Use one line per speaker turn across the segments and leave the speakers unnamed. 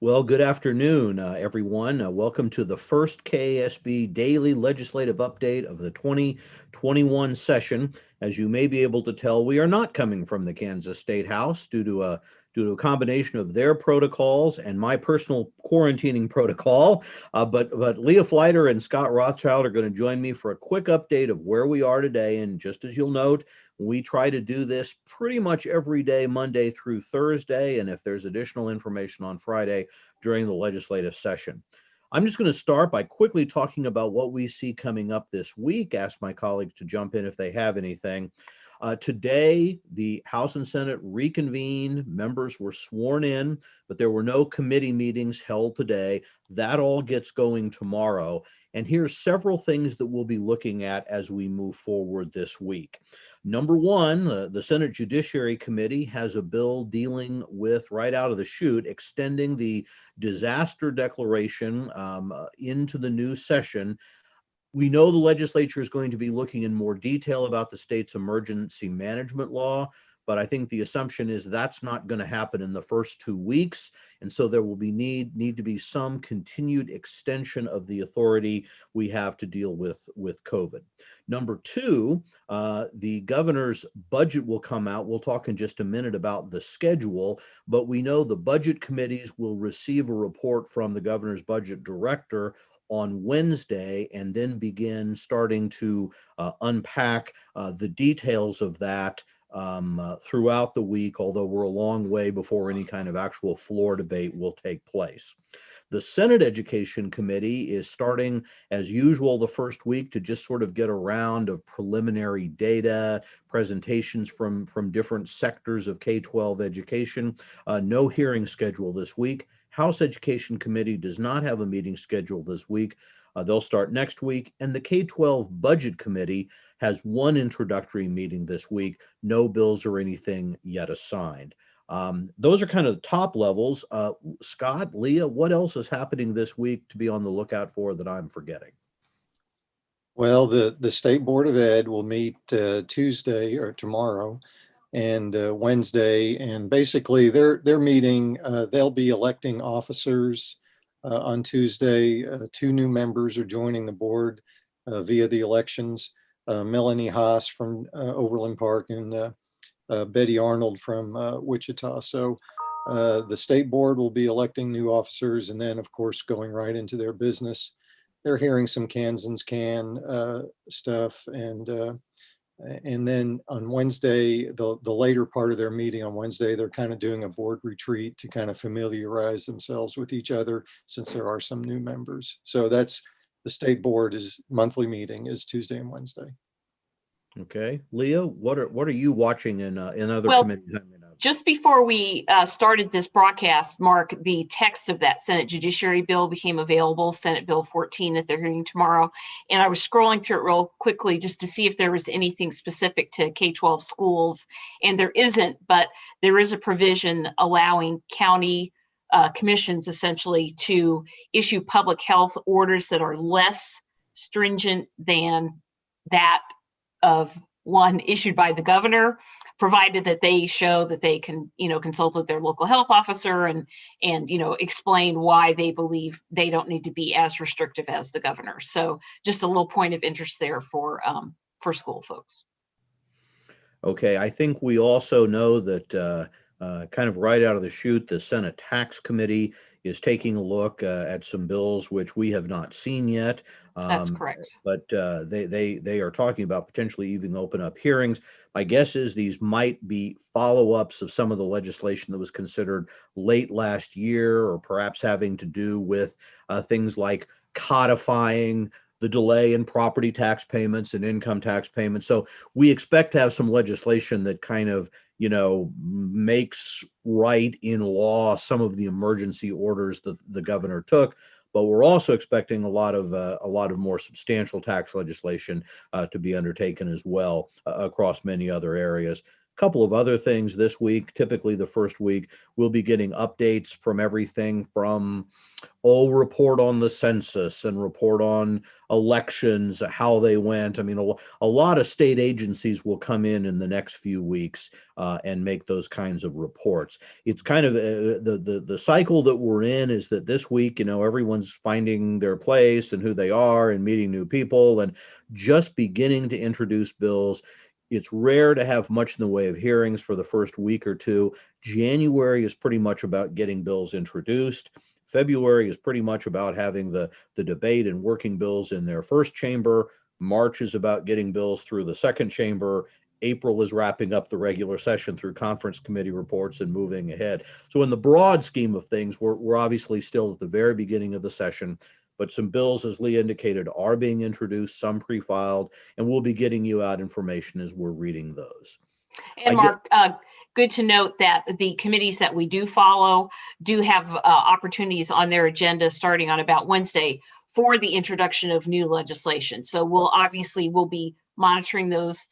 Well, good afternoon, everyone. Welcome to the first KASB Daily Legislative Update of the 2021 session. As you may be able to tell, we are not coming from the Kansas State House due to a combination of their protocols and my personal quarantining protocol. But Leah Fleiter and Scott Rothschild are going to join me for a quick update of where we are today. And just as you'll note, we try to do this pretty much every day, Monday through Thursday, and if there's additional information on Friday during the legislative session. I'm just going to start by quickly talking about what we see coming up this week. Ask my colleagues to jump in if they have anything. Today, the House and Senate reconvened. Members were sworn in, but there were no committee meetings held today. That all gets going tomorrow. And here's several things that we'll be looking at as we move forward this week. Number one, the Senate Judiciary Committee has a bill dealing with, right out of the chute, extending the disaster declaration into the new session. We know the legislature is going to be looking in more detail about the state's emergency management law, but I think the assumption is that's not going to happen in the first 2 weeks. And so there will be need to be some continued extension of the authority we have to deal with COVID. Number two, the governor's budget will come out. We'll talk in just a minute about the schedule, but we know the budget committees will receive a report from the governor's budget director on Wednesday and then begin starting to unpack the details of that throughout the week, although we're a long way before any kind of actual floor debate will take place. The Senate Education Committee is starting, as usual, the first week to just sort of get a round of preliminary data, presentations from different sectors of K-12 education. No hearing schedule this week. House Education Committee does not have a meeting scheduled this week. They'll start next week. And the K-12 Budget Committee has one introductory meeting this week. No bills or anything yet assigned. Those are kind of the top levels. Scott, Leah, what else is happening this week to be on the lookout for that I'm forgetting?
Well, the State Board of Ed will meet Tuesday or tomorrow and Wednesday, and basically they're meeting. They'll be electing officers on Tuesday. Two new members are joining the board via the elections. Melanie Haas from Overland Park and Betty Arnold from Wichita. So the state board will be electing new officers, and then of course going right into their business. They're hearing some Kansans can stuff, and then on Wednesday, the later part of their meeting on Wednesday, they're kind of doing a board retreat to kind of familiarize themselves with each other since there are some new members. So that's the state board is monthly meeting is Tuesday and Wednesday.
Okay, Leah, what are you watching in other
Well,
committees?
just before we started this broadcast, Mark, the text of that Senate Judiciary bill became available, Senate Bill 14 that they're hearing tomorrow. And I was scrolling through it real quickly just to see if there was anything specific to K-12 schools. And there isn't, but there is a provision allowing county commissions essentially to issue public health orders that are less stringent than that of one issued by the governor, provided that they show that they can, consult with their local health officer and explain why they believe they don't need to be as restrictive as the governor. So just a little point of interest there for school folks.
Okay, I think we also know that kind of right out of the chute, the Senate Tax Committee is taking a look at some bills which we have not seen yet.
That's correct.
But they are talking about potentially even open up hearings. My guess is these might be follow-ups of some of the legislation that was considered late last year, or perhaps having to do with things like codifying the delay in property tax payments and income tax payments. So we expect to have some legislation that kind of makes right in law some of the emergency orders that the governor took, but we're also expecting a lot of more substantial tax legislation to be undertaken as well across many other areas. couple of other things this week. Typically the first week, we'll be getting updates from everything from report on the census and report on elections, how they went. I mean, a lot of state agencies will come in the next few weeks and make those kinds of reports. It's kind of the cycle that we're in is that this week, everyone's finding their place and who they are and meeting new people and just beginning to introduce bills. It's rare to have much in the way of hearings for the first week or two. January is pretty much about getting bills introduced. February is pretty much about having the debate and working bills in their first chamber. March is about getting bills through the second chamber. April is wrapping up the regular session through conference committee reports and moving ahead. So in the broad scheme of things, we're obviously still at the very beginning of the session, but some bills, as Lee indicated, are being introduced, some pre-filed, and we'll be getting you out information as we're reading those.
And Mark, good to note that the committees that we do follow do have opportunities on their agenda starting on about Wednesday for the introduction of new legislation. So we'll be monitoring those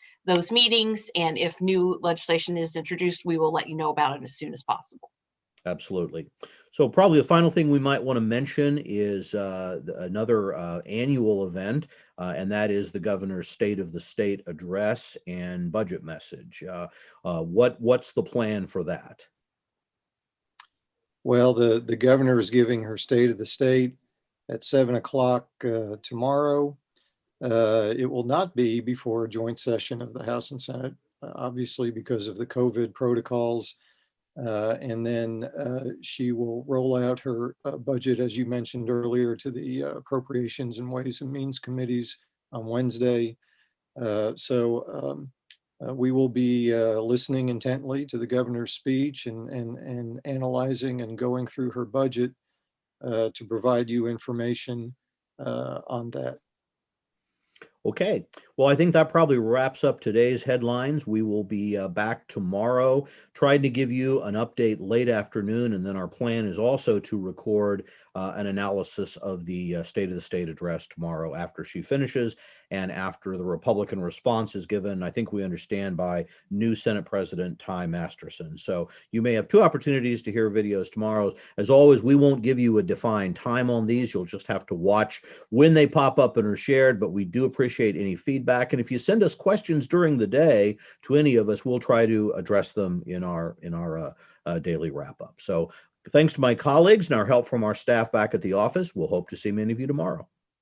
meetings, and if new legislation is introduced, we will let you know about it as soon as possible.
Absolutely. So probably the final thing we might want to mention is another annual event, and that is the governor's State of the State address and budget message. What's the plan for that?
Well, the governor is giving her State of the State at 7 o'clock tomorrow. It will not be before a joint session of the House and Senate, obviously because of the COVID protocols. And then she will roll out her budget, as you mentioned earlier, to the Appropriations and Ways and Means Committees on Wednesday. We will be listening intently to the governor's speech and analyzing and going through her budget to provide you information on that.
Okay, well, I think that probably wraps up today's headlines. We will be back tomorrow, trying to give you an update late afternoon, and then our plan is also to record an analysis of the State of the State address tomorrow after she finishes and after the Republican response is given, I think we understand, by new Senate President Ty Masterson. So you may have two opportunities to hear videos tomorrow. As always, we won't give you a defined time on these. You'll just have to watch when they pop up and are shared, but we do appreciate any feedback. And if you send us questions during the day to any of us, we'll try to address them in our daily wrap up. So thanks to my colleagues and our help from our staff back at the office. We'll hope to see many of you tomorrow.